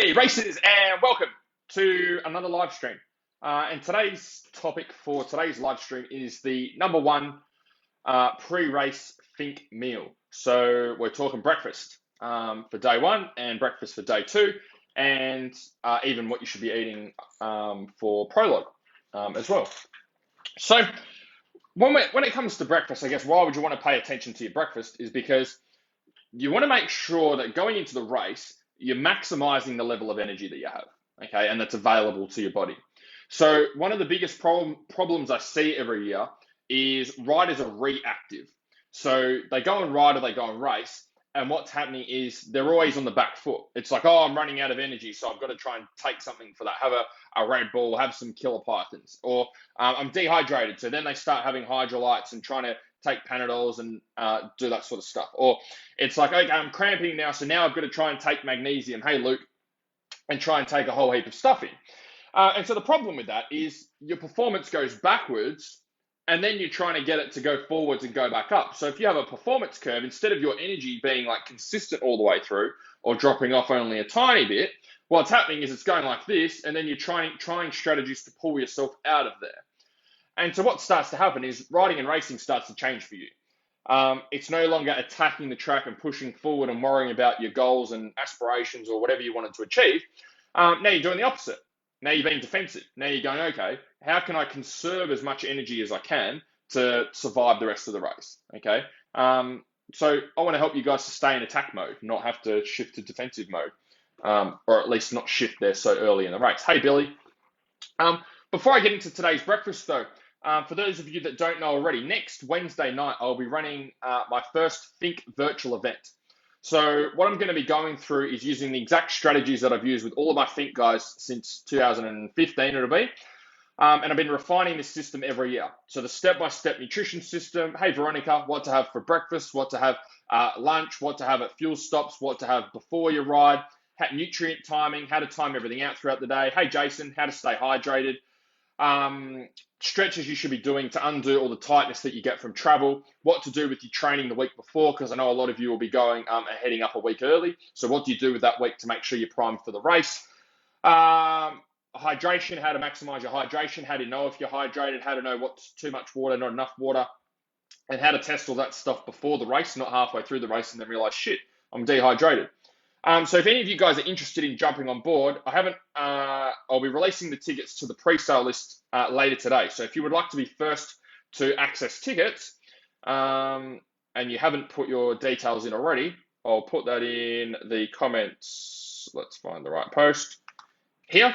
Hey racers, and welcome to another live stream. And today's topic for today's live stream is the number one pre-race think meal. So we're talking breakfast for day one and breakfast for day two, and even what you should be eating for Prologue as well. So when it comes to breakfast, I guess why would you want to pay attention to your breakfast is because you want to make sure that going into the race, you're maximizing the level of energy that you have, okay, and that's available to your body. So one of the biggest problems I see every year is riders are reactive. So they go and ride or they go and race, and what's happening is they're always on the back foot. It's like, oh, I'm running out of energy, so I've got to try and take something for that. Have a Red Bull, have some Killer Pythons, or I'm dehydrated. So then they start having hydrolytes and trying to take Panadols and do that sort of stuff. Or it's like, okay, I'm cramping now, so now I've got to try and take magnesium, hey Luke, and try and take a whole heap of stuff in. And so the problem with that is your performance goes backwards, and then you're trying to get it to go forwards and go back up. So if you have a performance curve, instead of your energy being like consistent all the way through or dropping off only a tiny bit, what's happening is it's going like this, and then you're trying strategies to pull yourself out of there. And so what starts to happen is riding and racing starts to change for you. It's no longer attacking the track and pushing forward and worrying about your goals and aspirations or whatever you wanted to achieve. Now you're doing the opposite. Now you're being defensive. Now you're going, okay, how can I conserve as much energy as I can to survive the rest of the race? Okay. So I want to help you guys to stay in attack mode, not have to shift to defensive mode, or at least not shift there so early in the race. Hey, Billy. Before I get into today's breakfast though, for those of you that don't know already, next Wednesday night, I'll be running my first Think virtual event. So what I'm going to be going through is using the exact strategies that I've used with all of my Think guys since 2015, it'll be. And I've been refining this system every year. So the step-by-step nutrition system, hey, Veronica, what to have for breakfast, what to have lunch, what to have at fuel stops, what to have before your ride, nutrient timing, how to time everything out throughout the day. Hey, Jason, how to stay hydrated. Stretches you should be doing to undo all the tightness that you get from travel, what to do with your training the week before, because I know a lot of you will be going and heading up a week early. So what do you do with that week to make sure you're primed for the race? Hydration, how to maximize your hydration, how to know if you're hydrated, how to know what's too much water, not enough water, and how to test all that stuff before the race, not halfway through the race and then realize, shit, I'm dehydrated. So if any of you guys are interested in jumping on board, I'll be releasing the tickets to the pre-sale list later today. So if you would like to be first to access tickets, and you haven't put your details in already, I'll put that in the comments. Let's find the right post here.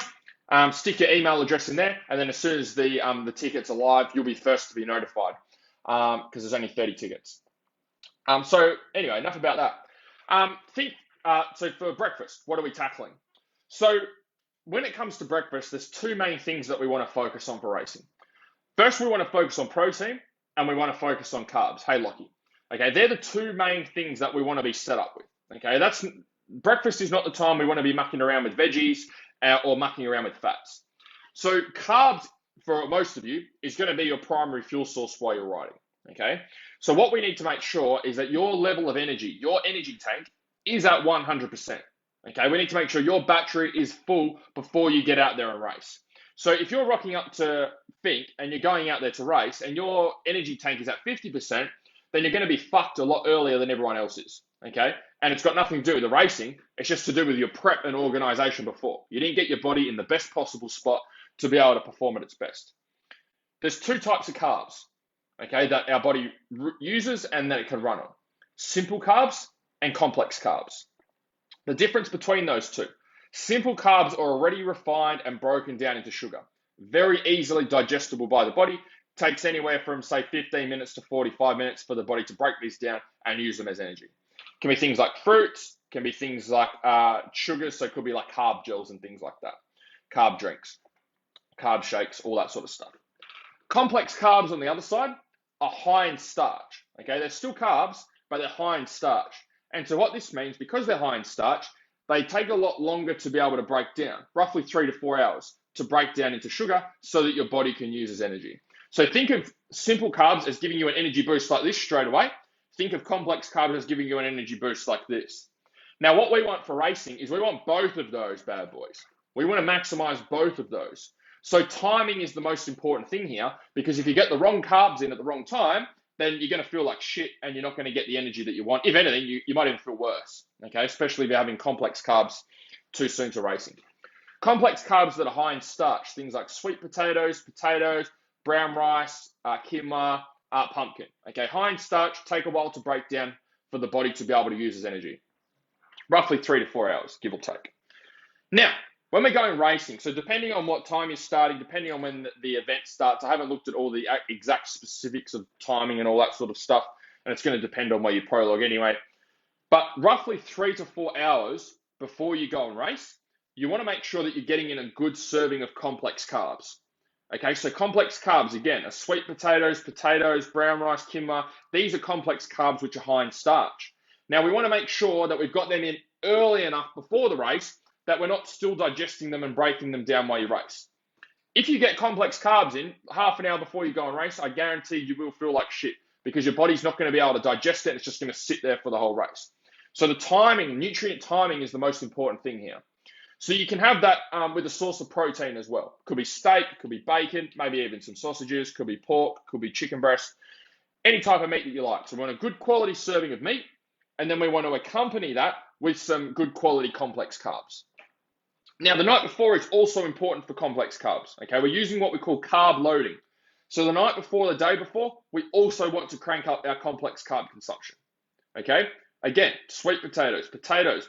Stick your email address in there, and then as soon as the tickets are live, you'll be first to be notified because there's only 30 tickets. So anyway, enough about that. So for breakfast, what are we tackling? So when it comes to breakfast, there's two main things that we want to focus on for racing. First, we want to focus on protein, and we want to focus on carbs. Hey, Lockie. Okay, they're the two main things that we want to be set up with. Okay, breakfast is not the time we want to be mucking around with veggies or mucking around with fats. So carbs, for most of you, is going to be your primary fuel source while you're riding. Okay, so what we need to make sure is that your level of energy, your energy tank, is at 100%. Okay, we need to make sure your battery is full before you get out there and race. So if you're rocking up to Think and you're going out there to race and your energy tank is at 50%, then you're going to be fucked a lot earlier than everyone else is. Okay, and it's got nothing to do with the racing. It's just to do with your prep and organization before. You didn't get your body in the best possible spot to be able to perform at its best. There's two types of carbs, okay, that our body uses and that it can run on. Simple carbs and complex carbs. The difference between those two, simple carbs are already refined and broken down into sugar. Very easily digestible by the body. Takes anywhere from, say, 15 minutes to 45 minutes for the body to break these down and use them as energy. Can be things like fruits, can be things like sugars, so it could be like carb gels and things like that. Carb drinks, carb shakes, all that sort of stuff. Complex carbs on the other side are high in starch. Okay, they're still carbs, but they're high in starch. And so what this means, because they're high in starch, they take a lot longer to be able to break down, roughly 3 to 4 hours to break down into sugar so that your body can use as energy. So think of simple carbs as giving you an energy boost like this straight away. Think of complex carbs as giving you an energy boost like this. Now, what we want for racing is we want both of those bad boys. We want to maximize both of those. So timing is the most important thing here, because if you get the wrong carbs in at the wrong time, then you're going to feel like shit and you're not going to get the energy that you want. If anything, you might even feel worse, okay? Especially if you're having complex carbs too soon to racing. Complex carbs that are high in starch, things like sweet potatoes, brown rice, quinoa, pumpkin, okay? High in starch, take a while to break down for the body to be able to use as energy. Roughly 3 to 4 hours, give or take. Now, when we're going racing, so depending on what time you're starting, depending on when the event starts, I haven't looked at all the exact specifics of timing and all that sort of stuff, and it's going to depend on where you prologue anyway. But roughly 3 to 4 hours before you go and race, you want to make sure that you're getting in a good serving of complex carbs. Okay, so complex carbs, again, are sweet potatoes, brown rice, quinoa. These are complex carbs which are high in starch. Now, we want to make sure that we've got them in early enough before the race that we're not still digesting them and breaking them down while you race. If you get complex carbs in half an hour before you go and race, I guarantee you will feel like shit, because your body's not going to be able to digest it. It's just going to sit there for the whole race. So the timing, nutrient timing, is the most important thing here. So you can have that with a source of protein as well. Could be steak, could be bacon, maybe even some sausages, could be pork, could be chicken breast, any type of meat that you like. So we want a good quality serving of meat, and then we want to accompany that with some good quality complex carbs. Now, the night before is also important for complex carbs. Okay, we're using what we call carb loading. So the night before, the day before, we also want to crank up our complex carb consumption. Okay, again, sweet potatoes,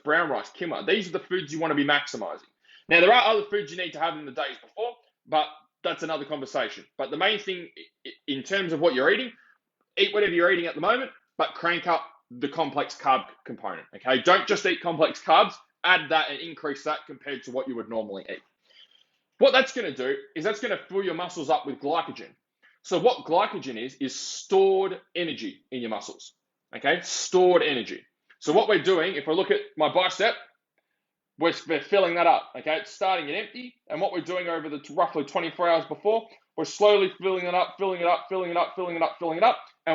brown rice, quinoa. These are the foods you want to be maximizing. Now, there are other foods you need to have in the days before, but that's another conversation. But the main thing in terms of what you're eating, eat whatever you're eating at the moment, but crank up the complex carb component. Okay, don't just eat complex carbs. Add that and increase that compared to what you would normally eat. What that's going to do is that's going to fill your muscles up with glycogen. So what glycogen is stored energy in your muscles. Okay, stored energy. So what we're doing, if we look at my bicep, we're filling that up. Okay, it's starting at empty, and what we're doing over the roughly 24 hours before, we're slowly filling it up, and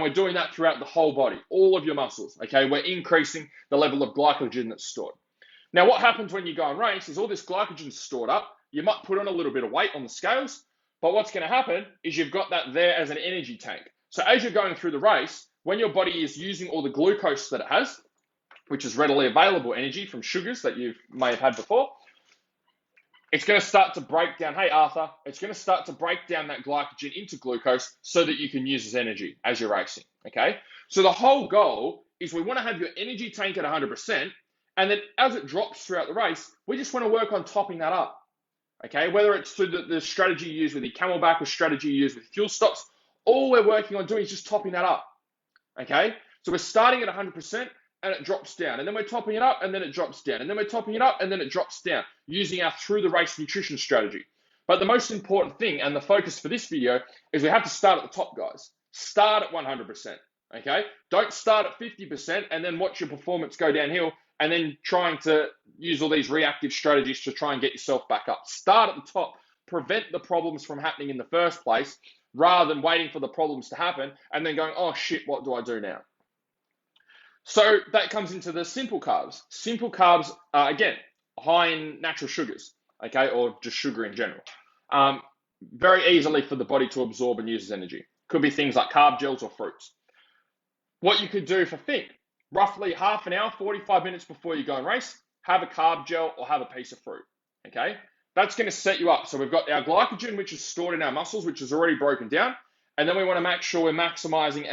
we're doing that throughout the whole body, all of your muscles. Okay, we're increasing the level of glycogen that's stored. Now, what happens when you go and race is all this glycogen stored up. You might put on a little bit of weight on the scales, but what's going to happen is you've got that there as an energy tank. So as you're going through the race, when your body is using all the glucose that it has, which is readily available energy from sugars that you may have had before, it's going to start to break down, hey Arthur, it's going to start to break down that glycogen into glucose so that you can use as energy as you're racing, okay? So the whole goal is we want to have your energy tank at 100%, and then as it drops throughout the race, we just want to work on topping that up, okay? Whether it's through the strategy you use with your Camelback or strategy you use with fuel stops, all we're working on doing is just topping that up, okay? So we're starting at 100% and it drops down, and then we're topping it up and then it drops down, and then we're topping it up and then it drops down, using our through the race nutrition strategy. But the most important thing, and the focus for this video, is we have to start at the top, guys. Start at 100%, okay? Don't start at 50% and then watch your performance go downhill and then trying to use all these reactive strategies to try and get yourself back up. Start at the top. Prevent the problems from happening in the first place, rather than waiting for the problems to happen and then going, oh shit, what do I do now? So that comes into the simple carbs. Simple carbs are, again, high in natural sugars, okay, or just sugar in general. Very easily for the body to absorb and use as energy. Could be things like carb gels or fruits. What you could do for Finke, roughly half an hour, 45 minutes before you go and race, have a carb gel or have a piece of fruit, okay? That's going to set you up. So we've got our glycogen, which is stored in our muscles, which is already broken down. And then we want to make sure we're maximizing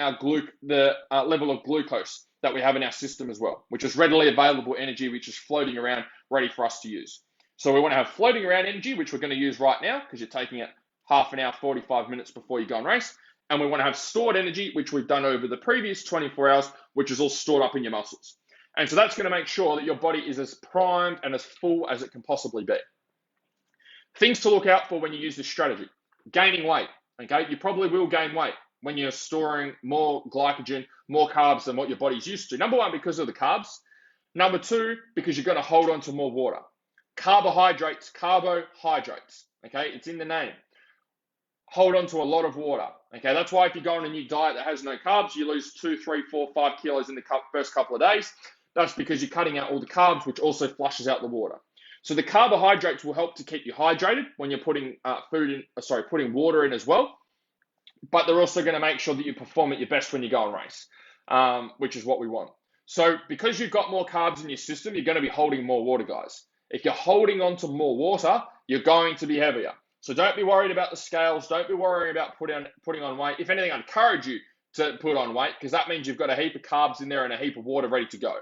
the level of glucose that we have in our system as well, which is readily available energy, which is floating around, ready for us to use. So we want to have floating around energy, which we're going to use right now, because you're taking it half an hour, 45 minutes before you go and race. And we want to have stored energy, which we've done over the previous 24 hours, which is all stored up in your muscles. And so that's going to make sure that your body is as primed and as full as it can possibly be. Things to look out for when you use this strategy. Gaining weight, okay? You probably will gain weight when you're storing more glycogen, more carbs than what your body's used to. Number one, because of the carbs. Number two, because you're going to hold on to more water. Carbohydrates, okay? It's in the name. Hold on to a lot of water, okay? That's why if you go on a new diet that has no carbs, you lose 2, 3, 4, 5 kilos in the first couple of days, That's because you're cutting out all the carbs, which also flushes out the water. So the carbohydrates will help to keep you hydrated when you're putting putting water in as well. But they're also going to make sure that you perform at your best when you go and race, which is what we want. So because you've got more carbs in your system, you're going to be holding more water, guys. If you're holding on to more water, you're going to be heavier. So don't be worried about the scales. Don't be worrying about putting on weight. If anything, I encourage you to put on weight, because that means you've got a heap of carbs in there and a heap of water ready to go.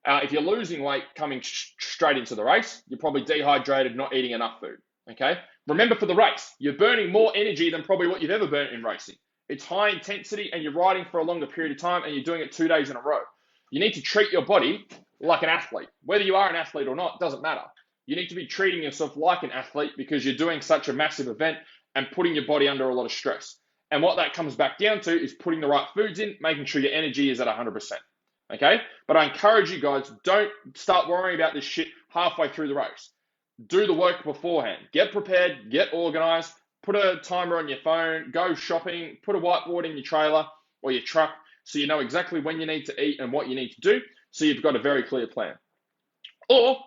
If you're losing weight coming straight into the race, you're probably dehydrated, not eating enough food. Okay. Remember, for the race, you're burning more energy than probably what you've ever burnt in racing. It's high intensity and you're riding for a longer period of time and you're doing it 2 days in a row. You need to treat your body like an athlete. Whether you are an athlete or not, doesn't matter. You need to be treating yourself like an athlete because you're doing such a massive event and putting your body under a lot of stress. And what that comes back down to is putting the right foods in, making sure your energy is at 100%. Okay? But I encourage you guys, don't start worrying about this shit halfway through the race. Do the work beforehand. Get prepared, get organized, put a timer on your phone, go shopping, put a whiteboard in your trailer or your truck so you know exactly when you need to eat and what you need to do, so you've got a very clear plan. Or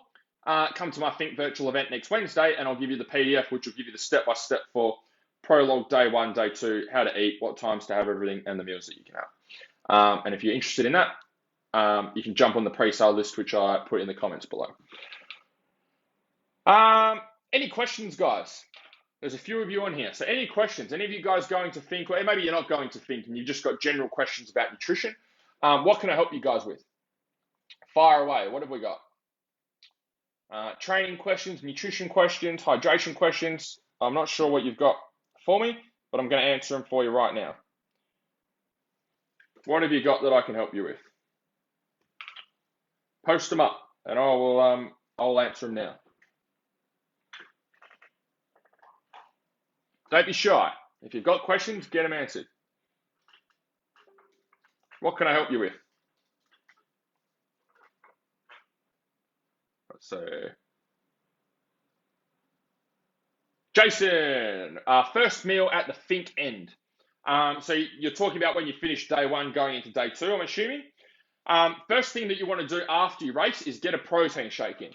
come to my Think virtual event next Wednesday and I'll give you the PDF, which will give you the step-by-step for Prologue Day 1, Day 2, how to eat, what times to have everything, and the meals that you can have. And if you're interested in that, you can jump on the pre-sale list, which I put in the comments below. Any questions, guys? There's a few of you on here. So any questions? Any of you guys going to Think, or maybe you're not going to Think and you've just got general questions about nutrition? What can I help you guys with? Fire away. What have we got? Training questions, nutrition questions, hydration questions. I'm not sure what you've got for me, but I'm going to answer them for you right now. What have you got that I can help you with? Post them up and I'll answer them now. Don't be shy. If you've got questions, get them answered. What can I help you with? So, Jason, first meal at the Finke end. So you're talking about when you finish day 1 going into day 2, I'm assuming. First thing that you want to do after you race is get a protein shake in.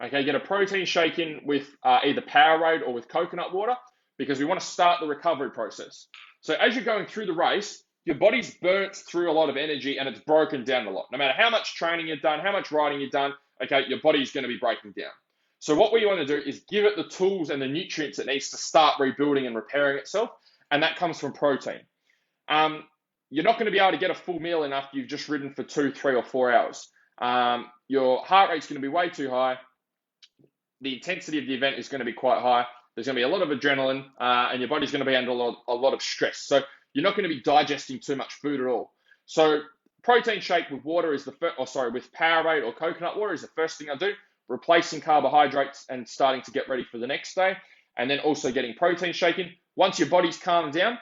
Okay, get a protein shake in with either Powerade or with coconut water, because we want to start the recovery process. So as you're going through the race, your body's burnt through a lot of energy and it's broken down a lot. No matter how much training you've done, how much riding you've done, okay, your body's going to be breaking down. So what we want to do is give it the tools and the nutrients it needs to start rebuilding and repairing itself, and that comes from protein. You're not going to be able to get a full meal in after you've just ridden for 2, 3, or 4 hours. Your heart rate's going to be way too high. The intensity of the event is going to be quite high. There's going to be a lot of adrenaline, and your body's going to be under a lot of stress. So you're not going to be digesting too much food at all. So protein shake with water is with Powerade or coconut water is the first thing I do, replacing carbohydrates and starting to get ready for the next day, and then also getting protein shaken. Once your body's calmed down,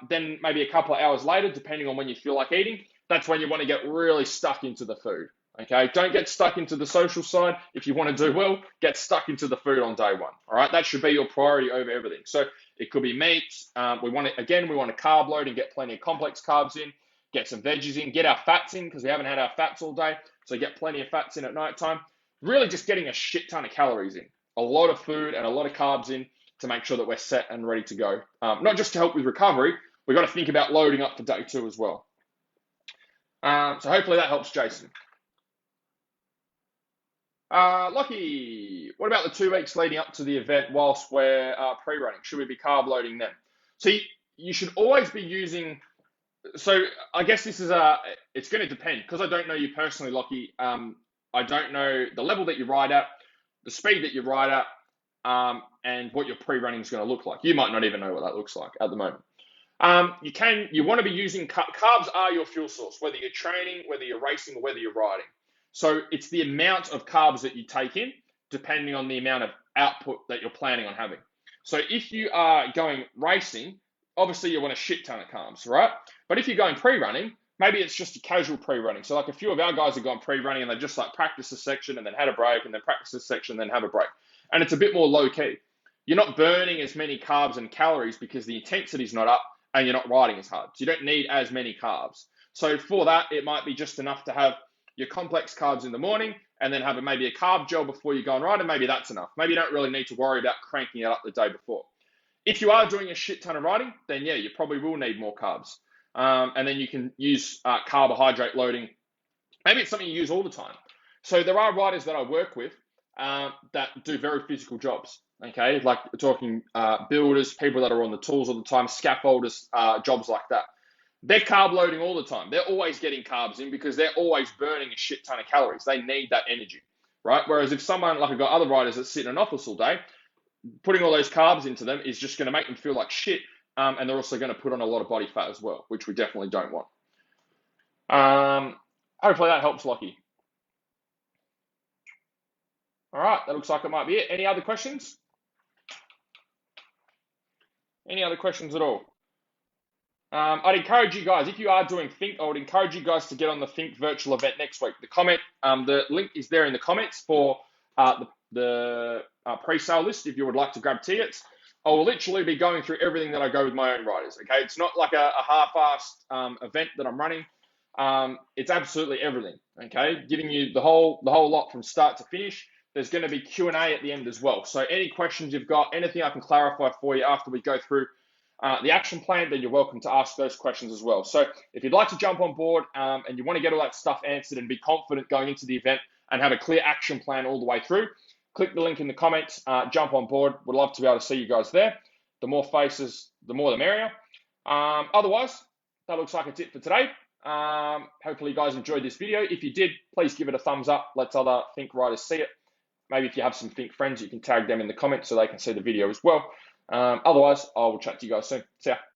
then maybe a couple of hours later, depending on when you feel like eating, that's when you want to get really stuck into the food. Okay, don't get stuck into the social side. If you want to do well, get stuck into the food on day 1. All right, that should be your priority over everything. So it could be meats. We want to carb load and get plenty of complex carbs in, get some veggies in, get our fats in because we haven't had our fats all day. So get plenty of fats in at nighttime. Really just getting a shit ton of calories in, a lot of food and a lot of carbs in to make sure that we're set and ready to go. Not just to help with recovery, we've got to think about loading up for day 2 as well. So hopefully that helps, Jason. Lockie, what about the 2 weeks leading up to the event whilst we're pre-running? Should we be carb loading then? So you should always be using, so I guess this is it's going to depend because I don't know you personally, Lockie. I don't know the level that you ride at, the speed that you ride at, and what your pre-running is going to look like. You might not even know what that looks like at the moment. You want to be using, carbs are your fuel source, whether you're training, whether you're racing, or whether you're riding. So it's the amount of carbs that you take in, depending on the amount of output that you're planning on having. So if you are going racing, obviously you want a shit ton of carbs, right? But if you're going pre-running, maybe it's just a casual pre-running. So like a few of our guys have gone pre-running and they just like practice a section and then had a break and then practice a section and then have a break. And it's a bit more low key. You're not burning as many carbs and calories because the intensity is not up and you're not riding as hard. So you don't need as many carbs. So for that, it might be just enough to have your complex carbs in the morning, and then have maybe a carb gel before you go and ride, and maybe that's enough. Maybe you don't really need to worry about cranking it up the day before. If you are doing a shit ton of riding, then yeah, you probably will need more carbs. And then you can use carbohydrate loading. Maybe it's something you use all the time. So there are riders that I work with that do very physical jobs. Okay, like we're talking builders, people that are on the tools all the time, scaffolders, jobs like that. They're carb loading all the time. They're always getting carbs in because they're always burning a shit ton of calories. They need that energy, right? Whereas if someone, like I've got other riders that sit in an office all day, putting all those carbs into them is just going to make them feel like shit. And they're also going to put on a lot of body fat as well, which we definitely don't want. Hopefully that helps, Lockie. All right, that looks like it might be it. Any other questions? Any other questions at all? I'd encourage you guys, if you are doing Think, I would encourage you guys to get on the Think virtual event next week. The link is there in the comments for the pre-sale list if you would like to grab tickets. I will literally be going through everything that I go with my own riders. Okay, it's not like a half-assed event that I'm running. It's absolutely everything. Okay, giving you the whole lot from start to finish. There's going to be Q&A at the end as well. So any questions you've got, anything I can clarify for you after we go through the action plan, then you're welcome to ask those questions as well. So if you'd like to jump on board and you want to get all that stuff answered and be confident going into the event and have a clear action plan all the way through, click the link in the comments, jump on board. We'd love to be able to see you guys there. The more faces, the more the merrier. Otherwise, that looks like it's it for today. Hopefully you guys enjoyed this video. If you did, please give it a thumbs up. Let other Think riders see it. Maybe if you have some Think friends, you can tag them in the comments so they can see the video as well. Otherwise, I will chat to you guys soon. See ya.